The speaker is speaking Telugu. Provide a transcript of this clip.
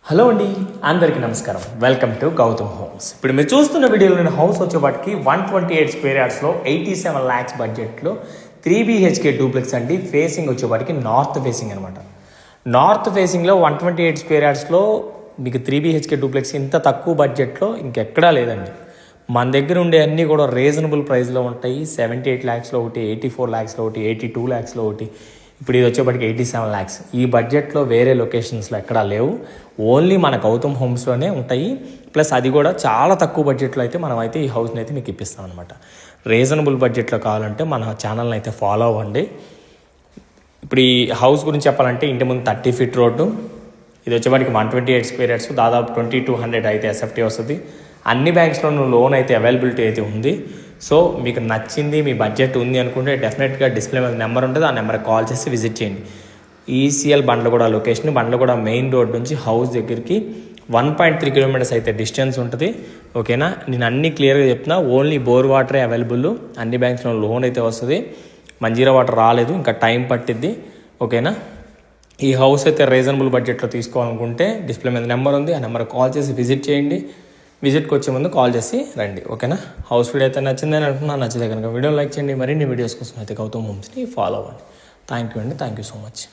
హలో అండి, అందరికీ నమస్కారం. Welcome to Gautam homes. ఇప్పుడు మీరు చూస్తున్న వీడియోలో నేను హౌస్ వచ్చేపాటికి 128 స్క్వేర్ యార్డ్స్లో 87 lakhs బడ్జెట్లో 3 BHK డూప్లెక్స్ అండి. ఫేసింగ్ వచ్చేపాటికి నార్త్ ఫేసింగ్ అనమాట. నార్త్ ఫేసింగ్లో 128 స్క్వేర్ యార్డ్స్లో మీకు 3 BHK డూప్లెక్స్ ఇంత తక్కువ బడ్జెట్లో ఇంకెక్కడా లేదండి. మన దగ్గర ఉండే అన్నీ కూడా రీజనబుల్ ప్రైస్లో ఉంటాయి. 78 lakhsలో ఒకటి, 84 lakhsలో ఒకటి, 82 lakhsలో ఒకటి, ఇప్పుడు ఇది వచ్చేప్పటికి 87 lakhs. ఈ బడ్జెట్లో వేరే లొకేషన్స్లో ఎక్కడా లేవు. ఓన్లీ మన గౌతమ్ హోమ్స్లోనే ఉంటాయి. ప్లస్ అది కూడా చాలా తక్కువ బడ్జెట్లో అయితే మనం అయితే ఈ హౌస్ని అయితే మీకు ఇప్పిస్తాం అనమాట. రీజనబుల్ బడ్జెట్లో కావాలంటే మన ఛానల్ని అయితే ఫాలో అవ్వండి. ఇప్పుడు ఈ హౌస్ గురించి చెప్పాలంటే ఇంటి ముందు 30 feet రోడ్డు, ఇది వచ్చేప్పటికి 128 స్క్వేర్ యార్డ్స్, దాదాపు 2200 అయితే ఎస్ఎఫ్టీ వస్తుంది. అన్ని బ్యాంక్స్లో లోన్ అయితే అవైలబిలిటీ అయితే ఉంది. సో మీకు నచ్చింది, మీ బడ్జెట్ ఉంది అనుకుంటే డెఫినెట్గా డిస్ప్లే మీద నెంబర్ ఉంటుంది, ఆ నెంబర్కి కాల్ చేసి విజిట్ చేయండి. ECL Bandlaguda location, Bandlaguda main road నుంచి హౌస్ దగ్గరికి 1.3 kilometers అయితే డిస్టెన్స్ ఉంటుంది. ఓకేనా, నేను అన్నీ క్లియర్గా చెప్తున్నా. ఓన్లీ బోర్ వాటరే అవైలబుల్, అన్ని బ్యాంక్స్లో లోన్ అయితే వస్తుంది. మంజీరా వాటర్ రాలేదు, ఇంకా టైం పట్టిద్ది. ఓకేనా, ఈ హౌస్ అయితే రీజనబుల్ బడ్జెట్లో తీసుకోవాలనుకుంటే డిస్ప్లే మీద నెంబర్ ఉంది, ఆ నెంబర్కి కాల్ చేసి విజిట్ చేయండి. విజిట్కి వచ్చే ముందు కాల్ చేసి రండి. ఓకేనా, హౌస్ వీడియో అయితే నచ్చిందని అంటున్నా. నచ్చితే కనుక వీడియో లైక్ చేయండి. మరిన్ని వీడియోస్ కోసం అయితే గౌతమ్ హోమ్స్ని ఫాలో అవ్వండి. థ్యాంక్ యూ అండి, థ్యాంక్ యూ సో మచ్.